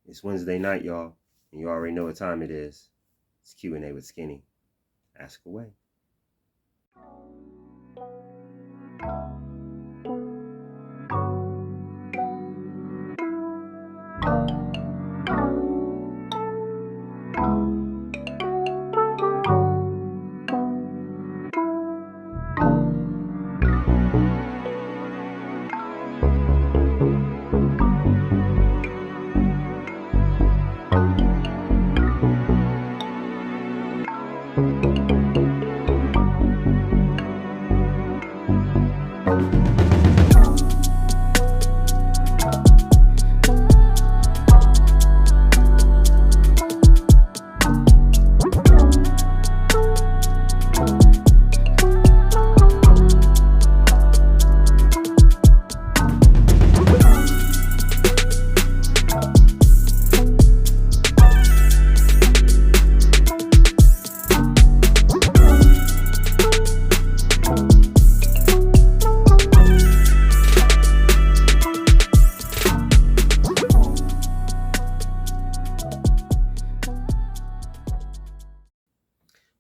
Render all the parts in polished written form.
It's Wednesday night, y'all, and you already know what time it is. It's Q&A with Skinny. Ask away.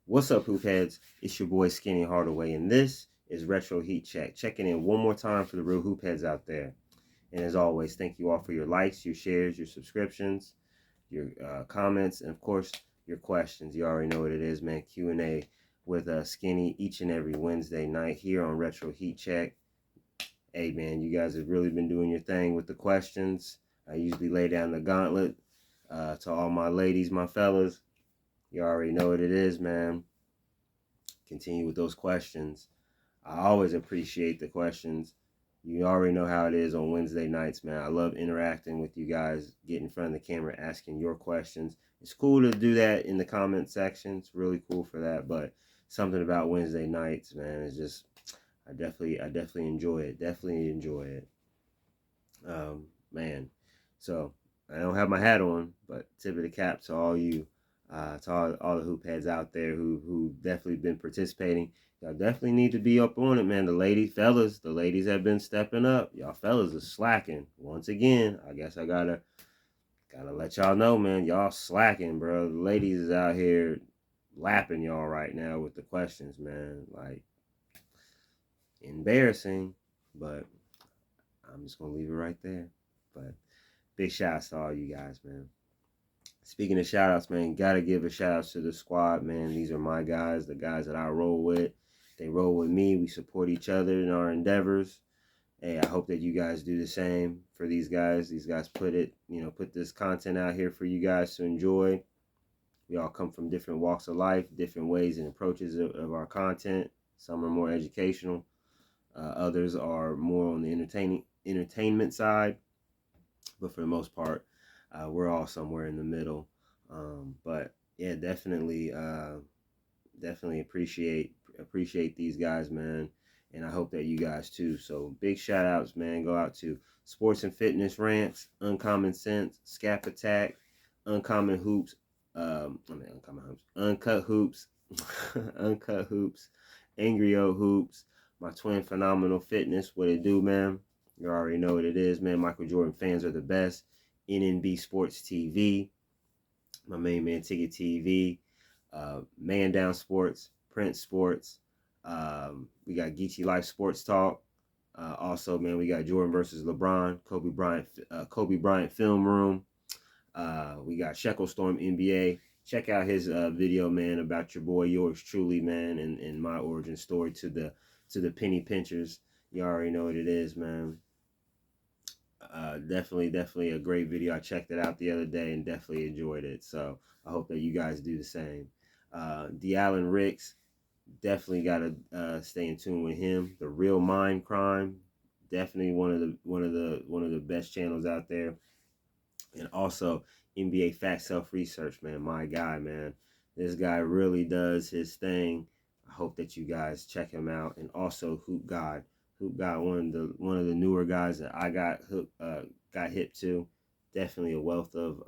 What's up, hoop heads? It's your boy Skinny Hardaway, and this is Retro Heat Check. Checking in one more time for the real hoop heads out there. And as always, thank you all for your likes, your shares, your subscriptions, your comments, and of course, your questions. You already know what it is, man. Q&A with Skinny each and every Wednesday night here on Retro Heat Check. Hey, man, you guys have really been doing your thing with the questions. I usually lay down the gauntlet to all my ladies, my fellas. You already know what it is, man. Continue with those questions. I always appreciate the questions. You already know how it is on Wednesday nights, man. I love interacting with you guys, get in front of the camera, asking your questions. It's cool to do that in the comment section. It's really cool for that. But something about Wednesday nights, man, is just I definitely enjoy it. Definitely enjoy it. Man. So I don't have my hat on, but tip of the cap to all you. To all the hoop heads out there who definitely been participating. Y'all definitely need to be up on it, man. The ladies have been stepping up. Y'all fellas are slacking. Once again, I guess I gotta let y'all know, man. Y'all slacking, bro. The ladies is out here lapping y'all right now with the questions, man. Like, embarrassing, but I'm just gonna leave it right there. But big shouts to all you guys, man. Speaking of shout outs, man, gotta give a shout out to the squad, man. These are my guys, the guys that I roll with. They roll with me. We support each other in our endeavors. Hey, I hope that you guys do the same for these guys. These guys put this content out here for you guys to enjoy. We all come from different walks of life, different ways and approaches of our content. Some are more educational. Others are more on the entertainment side. But for the most part, we're all somewhere in the middle. But yeah, definitely appreciate these guys, man. And I hope that you guys too. So big shout outs, man. Go out to Sports and Fitness Rants, Uncommon Sense, Scap Attack, Uncommon Hoops, Uncut Hoops, Uncut Hoops, Angry O Hoops, my twin Phenomenal Fitness. What it do, man? You already know what it is, man. Michael Jordan fans are the best. NNB Sports TV, my main man Ticket TV, Man Down Sports, Prince Sports. We got Geechee Life Sports Talk. Also, man, we got Jordan versus LeBron, Kobe Bryant Film Room. We got Shekel Storm NBA. Check out his video, man, about your boy, yours truly, man, and my origin story to the penny pinchers. You already know what it is, man. Definitely a great video. I checked it out the other day and definitely enjoyed it. So I hope that you guys do the same. D'Allen Ricks, definitely gotta stay in tune with him. The Real Mind Crime, definitely one of the best channels out there. And also NBA Fact Self Research, man, my guy, man. This guy really does his thing. I hope that you guys check him out. And also Hoop God, one of the newer guys that I got hip to. Definitely a wealth of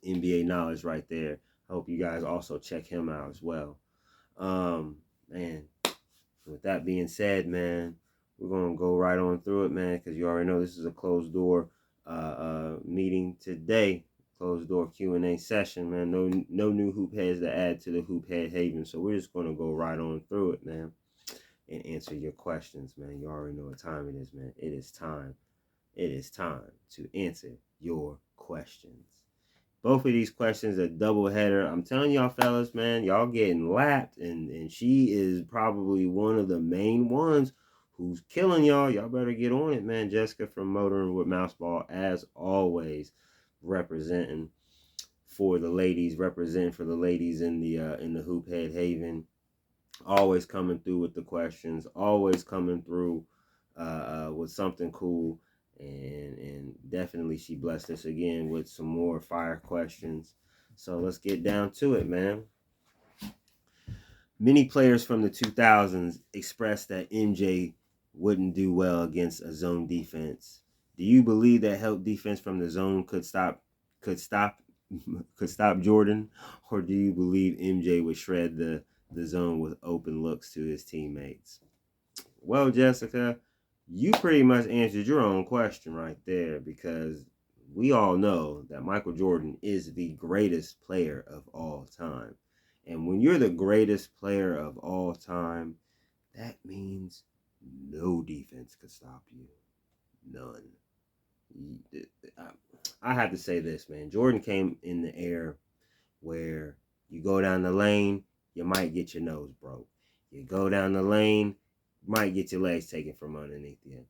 NBA knowledge right there. I hope you guys also check him out as well. Man, with that being said, man, we're gonna go right on through it, man, because you already know this is a closed door meeting today. Closed door Q&A session, man. No new hoop heads to add to the Hoop Head Haven. So we're just going to go right on through it, man, and answer your questions, man. You already know what time it is, man. It is time. It is time to answer your questions. Both of these questions are double header. I'm telling y'all fellas, man, y'all getting lapped, and she is probably one of the main ones who's killing y'all. Y'all better get on it, man. Jessica from Motoring with Mouseball, as always, representing for the ladies in the Hoop Head Haven. Always coming through with the questions, always coming through with something cool. And definitely she blessed us again with some more fire questions. So let's get down to it, man. Many players from the 2000s expressed that MJ wouldn't do well against a zone defense. Do you believe that help defense from the zone could stop Jordan, or do you believe MJ would shred the zone with open looks to his teammates? Well, Jessica, you pretty much answered your own question right there, because we all know that Michael Jordan is the greatest player of all time. And when you're the greatest player of all time, that means no defense could stop you. None. I have to say this, man. Jordan came in the era where you go down the lane, you might get your nose broke. You go down the lane, might get your legs taken from underneath you.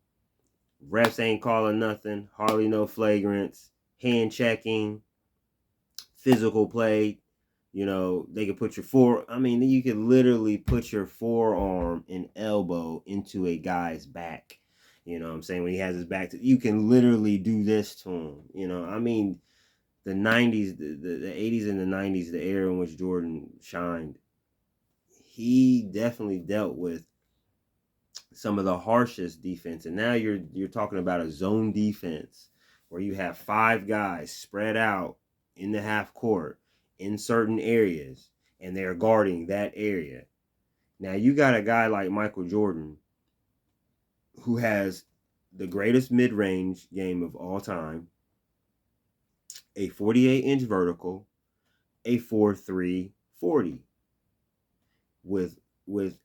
Refs ain't calling nothing, hardly no flagrants, hand checking, physical play. They could put you could literally put your forearm and elbow into a guy's back. You know what I'm saying? When he has his back you can literally do this to him. The 90s, the 80s and the 90s, the era in which Jordan shined, he definitely dealt with some of the harshest defense. And now you're talking about a zone defense where you have 5 guys spread out in the half court in certain areas, and they're guarding that area. Now you got a guy like Michael Jordan, who has the greatest mid-range game of all time, a 48-inch vertical, a 4.3 40, with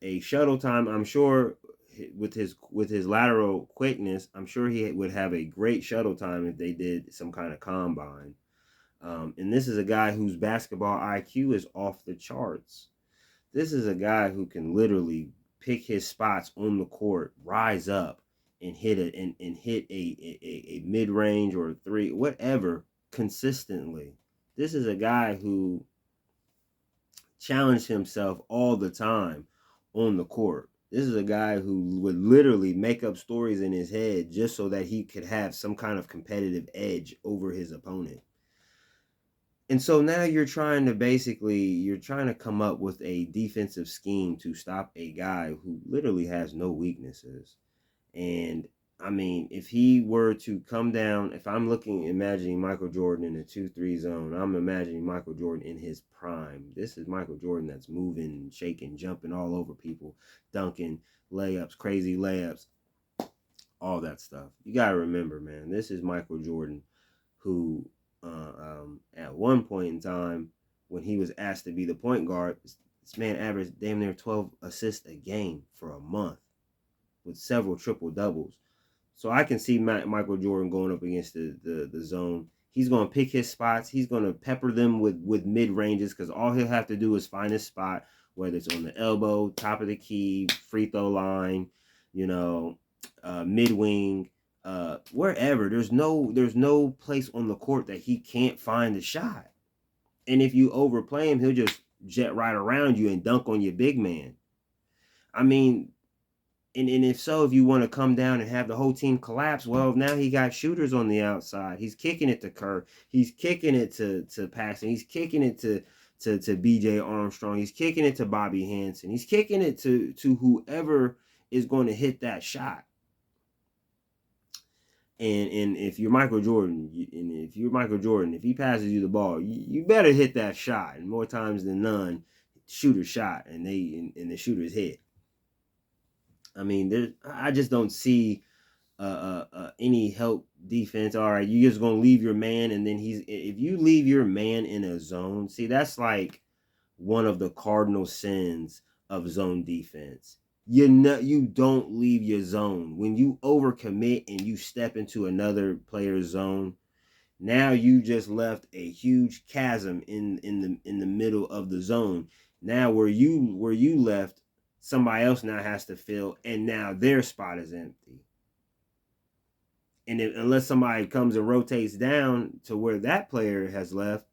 a shuttle time. I'm sure with his lateral quickness, I'm sure he would have a great shuttle time if they did some kind of combine. And this is a guy whose basketball IQ is off the charts. This is a guy who can literally pick his spots on the court, rise up, and hit a mid-range or a 3, whatever, consistently. This is a guy who challenged himself all the time on the court. This is a guy who would literally make up stories in his head just so that he could have some kind of competitive edge over his opponent. And so now you're trying to come up with a defensive scheme to stop a guy who literally has no weaknesses. And if he were to come down, if I'm imagining Michael Jordan in a 2-3 zone, I'm imagining Michael Jordan in his prime. This is Michael Jordan that's moving, shaking, jumping all over people, dunking, layups, crazy layups, all that stuff. You got to remember, man, this is Michael Jordan who, at one point in time, when he was asked to be the point guard, this man averaged damn near 12 assists a game for a month with several triple doubles. So I can see Michael Jordan going up against the zone. He's going to pick his spots. He's going to pepper them with mid-ranges, because all he'll have to do is find his spot, whether it's on the elbow, top of the key, free throw line, mid-wing, wherever. There's no place on the court that he can't find the shot. And if you overplay him, he'll just jet right around you and dunk on your big man. And if so, if you want to come down and have the whole team collapse, well, now he got shooters on the outside. He's kicking it to Kerr. He's kicking it to Paxson. He's kicking it to BJ Armstrong. He's kicking it to Bobby Hansen. He's kicking it to whoever is going to hit that shot. And if you're Michael Jordan, if he passes you the ball, you better hit that shot. And more times than none, shooter shot, and the shooter's hit. I just don't see any help defense. All right, you just gonna leave your man, and then if you leave your man in a zone, see, that's like one of the cardinal sins of zone defense. You don't leave your zone. When you overcommit and you step into another player's zone, now you just left a huge chasm in the middle of the zone. Now where you left, somebody else now has to fill, and now their spot is empty. And unless somebody comes and rotates down to where that player has left,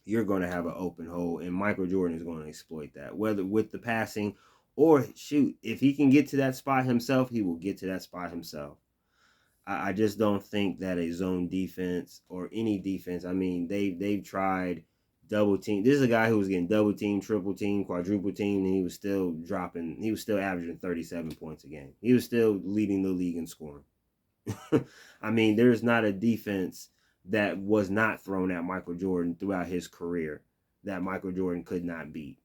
you're going to have an open hole, and Michael Jordan is going to exploit that, whether with the passing or shoot. If he can get to that spot himself, he will get to that spot himself. I just don't think that a zone defense or any defense, I mean, they've tried double team. This is a guy who was getting double team, triple team, quadruple team, and he was still averaging 37 points a game. He was still leading the league in scoring. I mean, there's not a defense that was not thrown at Michael Jordan throughout his career that Michael Jordan could not beat.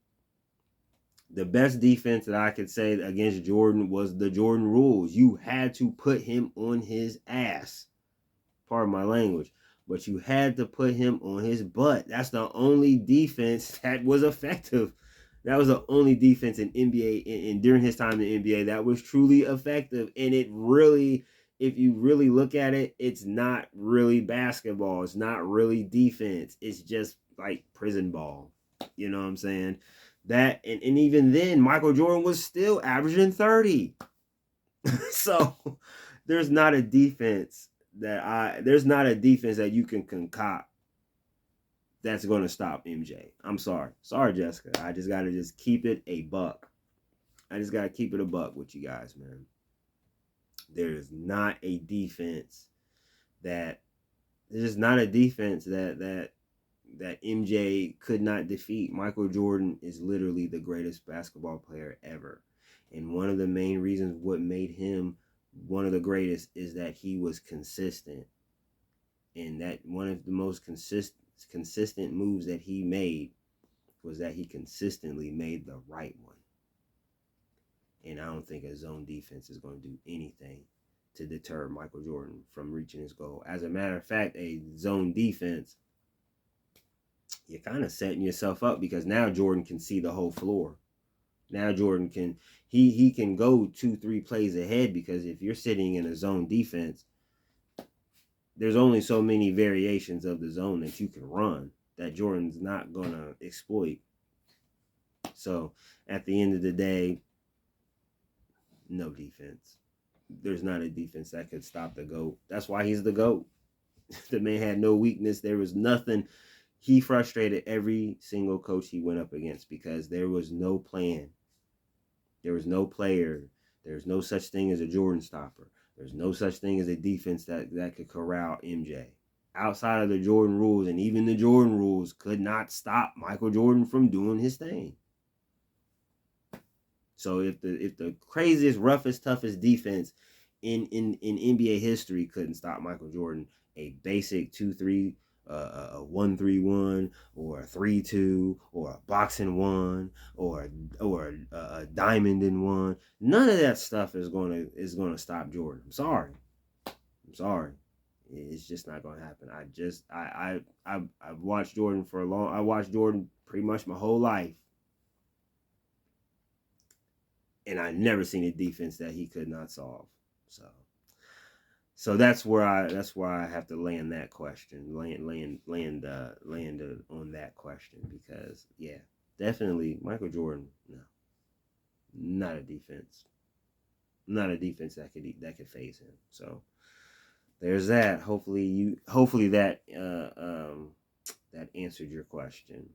The best defense that I could say against Jordan was the Jordan rules. You had to put him on his ass. Pardon my language. But you had to put him on his butt. That's the only defense that was effective. That was the only defense in NBA and during his time in the NBA that was truly effective. And it really, if you really look at it, it's not really basketball. It's not really defense. It's just like prison ball. You know what I'm saying? That and even then, Michael Jordan was still averaging 30. So there's not a defense that you can concoct that's going to stop MJ. I'm sorry. Sorry, Jessica. I just got to keep it a buck. I just got to keep it a buck with you guys, man. There is not a defense that MJ could not defeat. Michael Jordan is literally the greatest basketball player ever. And one of the main reasons what made him one of the greatest is that he was consistent. And that one of the most consistent moves that he made was that he consistently made the right one. And I don't think a zone defense is going to do anything to deter Michael Jordan from reaching his goal. As a matter of fact, a zone defense, you're kind of setting yourself up because now Jordan can see the whole floor. Now Jordan can he can go 2-3 plays ahead, because if you're sitting in a zone defense, there's only so many variations of the zone that you can run that Jordan's not gonna exploit. So at the end of the day, no defense. There's not a defense that could stop the GOAT. That's why he's the GOAT. The man had no weakness. There was nothing. He frustrated every single coach he went up against because there was no plan. There was no player. There's no such thing as a Jordan stopper. There's no such thing as a defense that could corral MJ. Outside of the Jordan rules, and even the Jordan rules could not stop Michael Jordan from doing his thing. So if the craziest, roughest, toughest defense in NBA history couldn't stop Michael Jordan, a basic 2-3, a 1-3-1, or a 3-2, or a boxing 1, or a diamond in 1, none of that stuff is gonna stop Jordan. I'm sorry. It's just not gonna happen. I've watched Jordan I watched Jordan pretty much my whole life. And I never seen a defense that he could not solve. So that's where I have to land that question. Land on that question, because yeah, definitely Michael Jordan, no. Not a defense. Not a defense that could phase him. So there's that. Hopefully that that answered your question.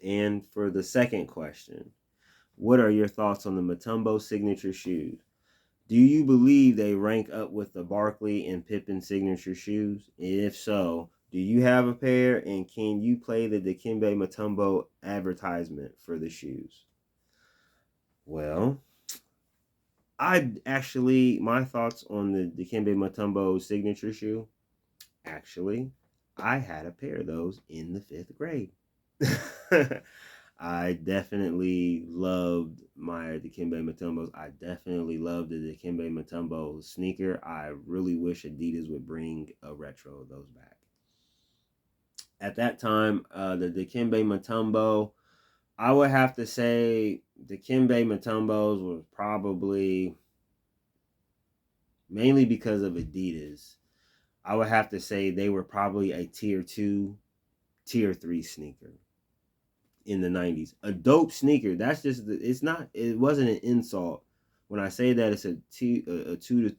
And for the second question, what are your thoughts on the Mutombo signature shoes? Do you believe they rank up with the Barkley and Pippen signature shoes? If so, do you have a pair, and can you play the Dikembe Mutombo advertisement for the shoes? Well, my thoughts on the Dikembe Mutombo signature shoe, actually, I had a pair of those in the 5th grade. I definitely loved my Dikembe Mutombos. I definitely loved the Dikembe Mutombo sneaker. I really wish Adidas would bring a retro of those back. At that time, the Dikembe Mutombo, I would have to say Dikembe Mutombos was probably mainly because of Adidas. I would have to say they were probably a tier 2, tier 3 sneaker in the 90s. A dope sneaker. That's just it's not, it wasn't an insult when I say that it's a two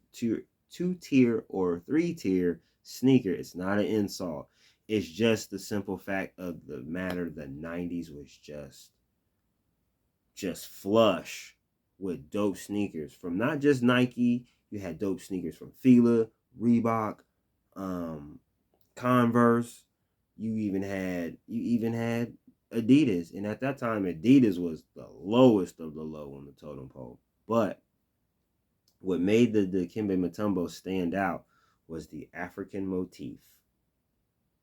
tier or 3 tier sneaker. It's not an insult. It's just the simple fact of the matter. The 90s was just flush with dope sneakers from not just Nike. You had dope sneakers from Fila, Reebok, Converse. You even had Adidas, and at that time, Adidas was the lowest of the low on the totem pole. But what made the Dikembe Mutombo stand out was the African motif,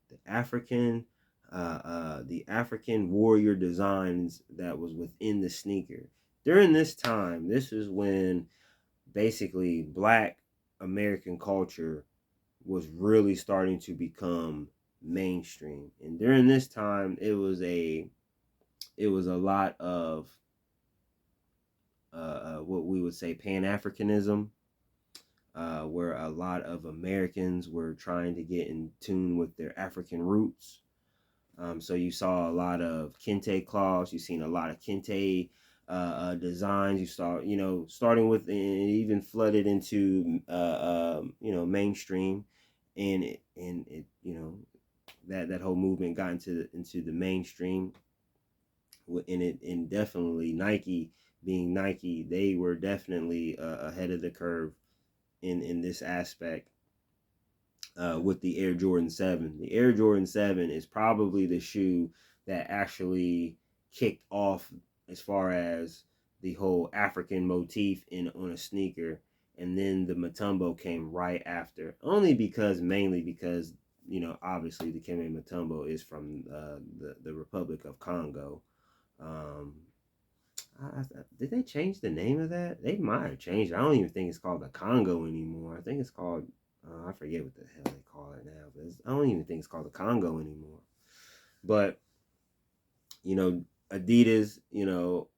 the African warrior designs that was within the sneaker. During this time, this is when basically Black American culture was really starting to become mainstream. And during this time, it was a lot of what we would say Pan-Africanism, where a lot of Americans were trying to get in tune with their African roots. So you saw a lot of kente cloths. You've seen a lot of kente designs. You saw, starting with, and it even flooded into, mainstream, and it that whole movement got into the mainstream. And definitely Nike, being Nike, they were definitely ahead of the curve in this aspect. With the Air Jordan 7. The Air Jordan 7 is probably the shoe that actually kicked off as far as the whole African motif on a sneaker. And then the Mutombo came right after. Mainly because, obviously the Dikembe Mutombo is from the Republic of Congo. Did they change the name of that? They might have changed it. I don't even think it's called the Congo anymore. I think it's called, I forget what the hell they call it now. But I don't even think it's called the Congo anymore. But, Adidas,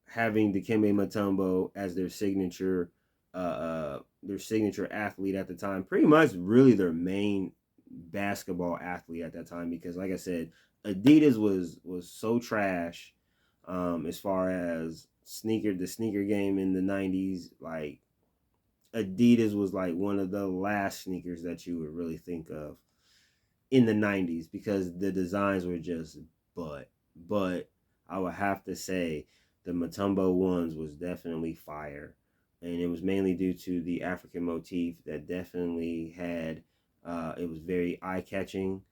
having Dikembe Mutombo as their signature athlete at the time, pretty much really their main basketball athlete at that time, because like I said, Adidas was so trash, as far as the sneaker game in the 90s. Like, Adidas was like one of the last sneakers that you would really think of in the 90s, because the designs were just but I would have to say the Mutombo ones was definitely fire, and it was mainly due to the African motif that definitely had, it was very eye-catching.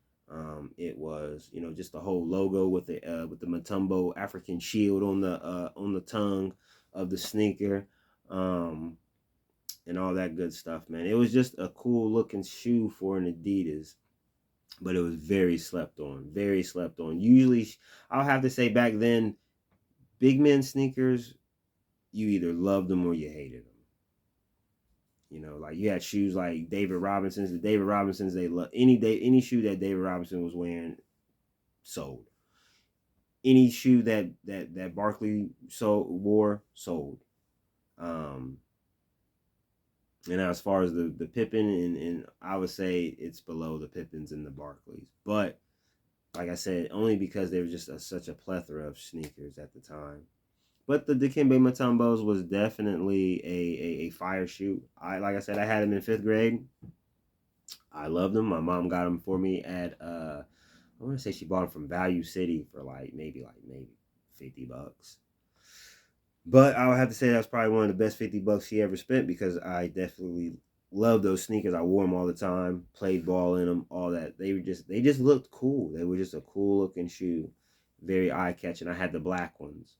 It was, just the whole logo with the Mutombo African shield on the tongue of the sneaker, and all that good stuff, man. It was just a cool looking shoe for an Adidas, but it was very slept on, very slept on. Usually, I'll have to say back then, big men sneakers, you either loved them or you hated them. Like you had shoes like David Robinson's. The David Robinsons, they love any shoe that David Robinson was wearing sold. Any shoe that Barkley wore sold. And as far as the Pippen, and I would say it's below the Pippins and the Barkleys. But like I said, only because they were just such a plethora of sneakers at the time. But the Dikembe Mutombos was definitely a fire shoe. Like I said, I had them in 5th grade. I loved them. My mom got them for me at I want to say she bought them from Value City for maybe $50. But I would have to say that's probably one of the best $50 she ever spent, because I definitely love those sneakers. I wore them all the time, played ball in them, all that. They just looked cool. They were just a cool looking shoe, very eye catching. I had the black ones.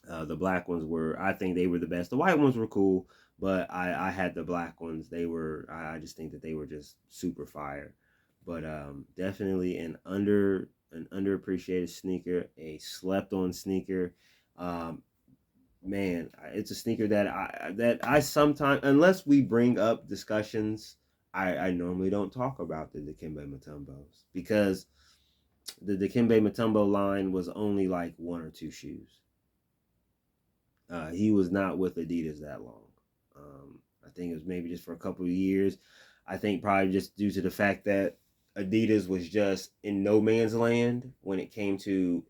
The black ones I think they were the best. The white ones were cool, but I had the black ones. I just think that they were just super fire. But definitely an an underappreciated sneaker, a slept-on sneaker. Man, it's a sneaker that I sometimes, unless we bring up discussions, I normally don't talk about the Dikembe Mutombos, because the Dikembe Mutombo line was only like one or two shoes. He was not with Adidas that long. I think it was maybe just for a couple of years. I think probably just due to the fact that Adidas was just in no man's land when it came to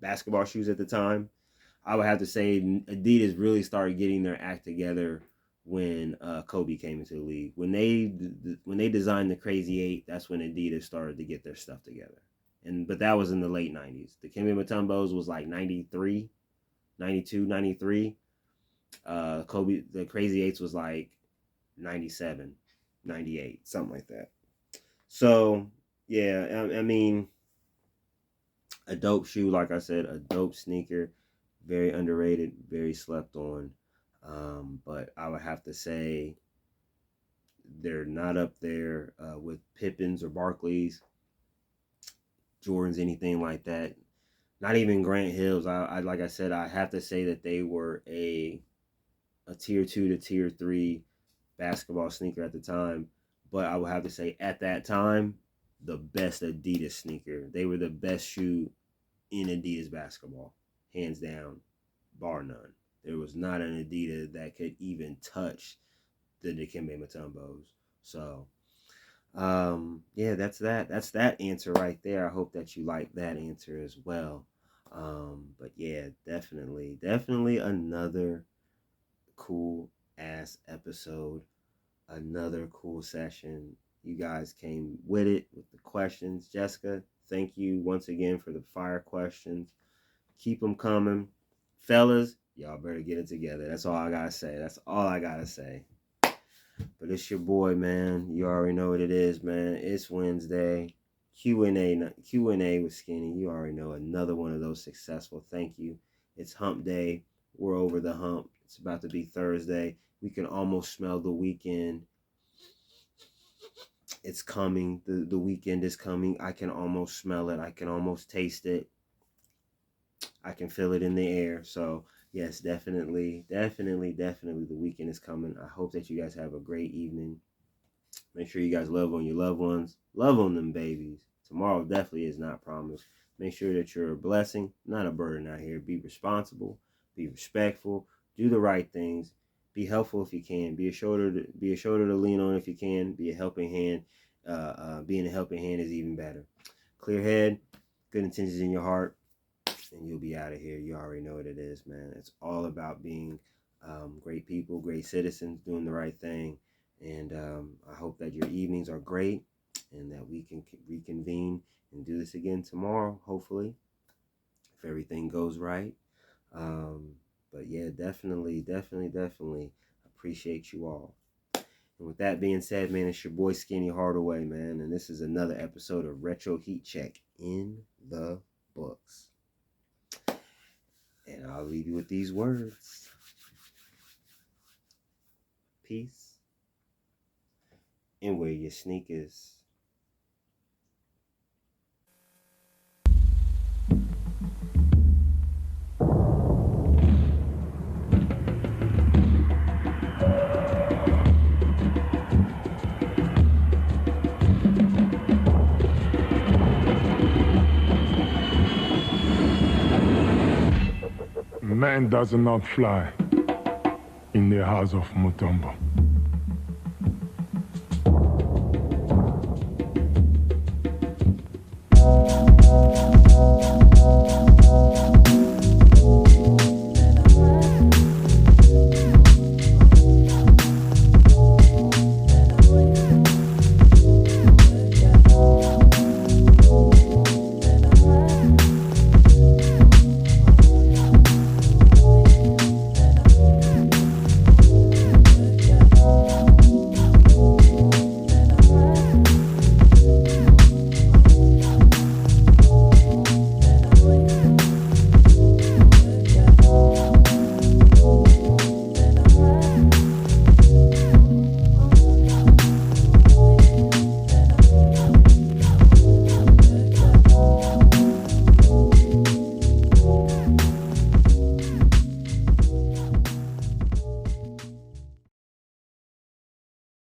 basketball shoes at the time. I would have to say Adidas really started getting their act together when Kobe came into the league. When they designed the Crazy 8, that's when Adidas started to get their stuff together. But that was in the late 90s. The Dikembe Mutombos was like 93, 92, 93. Kobe, the Crazy 8s was like 97, 98, something like that. So, yeah, I mean, a dope shoe, like I said, a dope sneaker. Very underrated, very slept on. But I would have to say they're not up there with Pippins or Barkleys, Jordans, anything like that. Not even Grant Hills. I like I said, I have to say that they were a tier 2 to tier 3 basketball sneaker at the time. But I would have to say at that time, the best Adidas sneaker. They were the best shoe in Adidas basketball, hands down, bar none. There was not an Adidas that could even touch the Dikembe Mutombos. So, yeah, that's that. That's that answer right there. I hope that you like that answer as well. But yeah, definitely another cool ass episode, another cool session. You guys came with it with the questions. Jessica, thank you once again for the fire questions. Keep them coming. Fellas, y'all better get it together. That's all I gotta say. That's all I gotta say. But it's your boy, man. You already know what it is, man. It's Wednesday. Q&A with Skinny. You already know, another one of those successful. Thank you. It's hump day. We're over the hump. It's about to be Thursday. We can almost smell the weekend. It's coming. The weekend is coming. I can almost smell it. I can almost taste it. I can feel it in the air. So, yes, definitely the weekend is coming. I hope that you guys have a great evening. Make sure you guys love on your loved ones. Love on them babies. Tomorrow definitely is not promised. Make sure that you're a blessing, not a burden out here. Be responsible. Be respectful. Do the right things. Be helpful if you can. Be a shoulder to lean on if you can. Be a helping hand. Being a helping hand is even better. Clear head, good intentions in your heart, and you'll be out of here. You already know what it is, man. It's all about being great people, great citizens, doing the right thing. And I hope that your evenings are great and that we can reconvene and do this again tomorrow, hopefully, if everything goes right. But yeah, definitely appreciate you all. And with that being said, man, it's your boy Skinny Hardaway, man. And this is another episode of Retro Heat Check in the books. And I'll leave you with these words. Peace. And wear your sneakers. Man does not fly in the house of Mutombo.